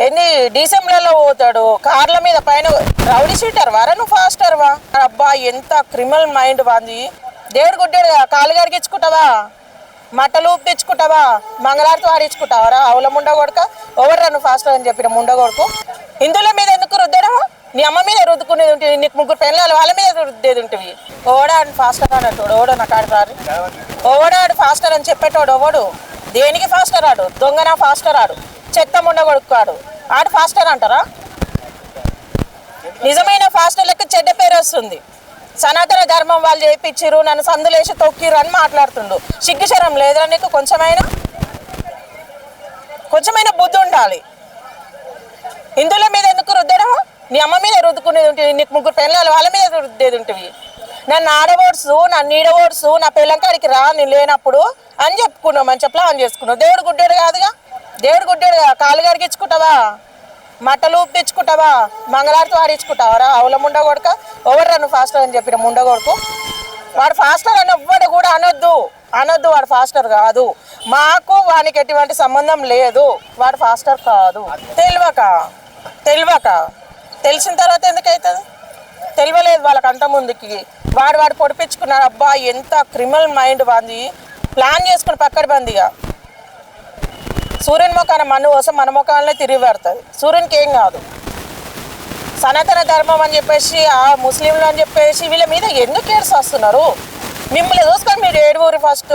ఎన్ని డిసెంబర్లో పోతాడు కార్ల మీద పైన. రౌడీ షీటర్ వారా నువ్వు ఫాస్టర్ వా? అబ్బా ఎంత క్రిమినల్ మైండ్ వాంది. దేవుడు గుడ్డాడు కాలు గడిగించుకుంటావా, మట్టలు ఉప్పించుకుంటావా, మంగళారతి వాడించుకుంటావరా? అవుల ముండ కొడుక ఎవరు నువ్వు ఫాస్టర్ అని చెప్పిన ముండ కొడుకు. హిందువుల మీద ఎందుకు రుద్దడము? నీ అమ్మ మీద రుద్దుకునేది ఉంటుంది, నీకు ముగ్గురు పెళ్ళాలి వాళ్ళ మీద రుద్దేది ఉంటుంది. ఓడాడు ఫాస్టర్ అన్నట్టు ఓడో నాకు ఆడతారు. ఓడాడు ఫాస్టర్ అని చెప్పేటోడు ఓడు. దేనికి ఫాస్టర్ ఆడు? దొంగన ఫాస్టర్ ఆడు, చెత్త ముండ కొడుకున్నాడు ఆడు ఫాస్టర్ అంటారా? నిజమైన ఫాస్టర్లకి చెడ్డ పేరు వస్తుంది. సనాతన ధర్మం వాళ్ళు చేయించిరు, నన్ను సందులేసి తొక్కిరు అని మాట్లాడుతుండు. సిగ్గుశరం లేదురా నీకు? కొంచెమైనా బుద్ధి ఉండాలి. హిందువుల మీద ఎందుకు రుద్దడము? నీ అమ్మ మీద రుద్దుకునేది ఉంటుంది, నీకు ముగ్గురు పెళ్ళాలి వాళ్ళ మీద రుద్దేది ఉంటుంది. నన్ను ఆడబోడ్సు, నన్ను ఈడబోడ్సు, నా పిల్లంకాడికి రా నేను లేనప్పుడు అని చెప్పుకున్నావు, మంచి ప్లాన్ చేసుకున్నావు. దేవుడు గుడ్డాడు కాదుగా, దేవుడు గుడ్డాడు కాలు గడిగించుకుంటావా, మట్టలు ఉప్పించుకుంటావా, మంగళారతి వాడించుకుంటావరా? అవుల ముండ కొడుక ఎవరు నువ్వు ఫాస్టర్ అని చెప్పిన ముండ కొడుకు. వాడు ఫాస్టర్ అని ఎవ్వడు కూడా అనొద్దు, వాడు ఫాస్టర్ కాదు. మాకు వానికి ఎటువంటి సంబంధం లేదు, వాడు ఫాస్టర్ కాదు. తెలియక తెలిసిన తర్వాత ఎందుకవుతుంది? తెలియలేదు వాళ్ళకి అంత ముందుకి. వాడు పొడిపించుకున్నాడు. అబ్బా ఎంత క్రిమినల్ మైండ్ వాంది. ప్లాన్ చేసుకుని పక్కడి బందిగా సూర్యుని ముఖాన మన్ను కోసం మన ముఖాలనే తిరిగి పడుతుంది. సూర్యునికి ఏం కాదు. సనాతన ధర్మం అని చెప్పేసి ఆ ముస్లింలు అని చెప్పేసి వీళ్ళ మీద ఎందుకు ఏడ్స్ వస్తున్నారు? మిమ్మల్ని చూసుకొని మీరు ఏడుగురు ఫస్ట్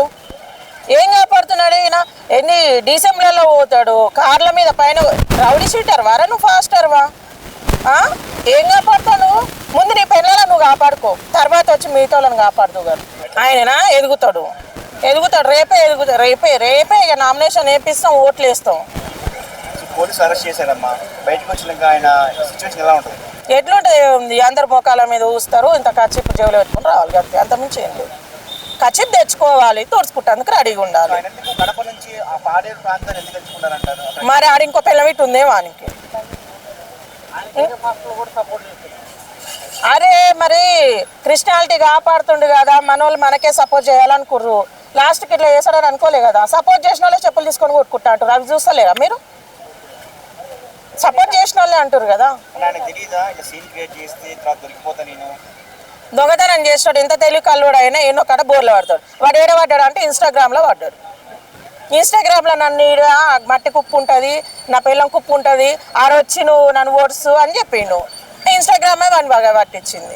ఏం కాపాడుతున్నాడు ఈయన? ఎన్ని డిసెంబర్లో పోతాడు కార్ల మీద పైన. రౌడీ షీటర్ వారా నువ్వు ఫాస్టర్ వా? ఏం కాపాడుతావు నువ్వు? ముందు నీ పిల్లలను నువ్వు కాపాడుకో, తర్వాత వచ్చి మిగతా వాళ్ళని కాపాడుతూ గారు. ఆయననా ఎదుగుతాడు. రేపే ఇక నామినేషన్ వేపిస్తాం, ఓట్లు వేస్తాం. పోలీసు అరెస్ట్ చేశారమ్మా, బయటకు వచ్చినాక ఆయన సిచ్యువేషన్ ఎలా ఉంటుంది? ఎట్లుంటుంది? అందరు మోకాల మీద ఊస్తారు, ఇంత కచ్చిప్పు జేబులో పెట్టుకుని రావాలి అంతే, అంతమించి ఏం లేదు. కచ్చిప్ తెచ్చుకోవాలి, తుడుచుకుంటానికి రెడీగా ఉండాలి. మరి ఆడ ఇంకో పిల్లవిట్టు ఉందే వానికి. అరే మరి క్రిస్టియానిటీ కాపాడుతుండు కదా, మన వాళ్ళు మనకే సపోర్ట్ చేయాలనుకుర్రు. లాస్ట్కి ఇట్లా చేస్తాడని అనుకోలే కదా. సపోర్ట్ చేసిన వాళ్ళే చెప్పులు తీసుకొని కొట్టుకుంటా అంటారు. అవి చూస్తలేరా మీరు? సపోర్ట్ చేసిన వాళ్ళే అంటారు కదా. దొంగతనం చేస్తాడు, ఎంత తెలివి కల్లుడు అయినా ఎన్నో కాడ బోర్లో పడతాడు. వాడు ఏడ పడ్డాడు అంటే ఇన్స్టాగ్రామ్లో పడ్డాడు. ఇన్స్టాగ్రామ్లో నన్ను ఈడ మట్టి కుప్పు ఉంటుంది, నా పిల్లం కుప్పు ఉంటుంది, ఆడొచ్చి నువ్వు నన్ను ఓట్సు అని చెప్పిండు. ఇన్స్టాగ్రామే వాడిని బాగా పట్టించింది.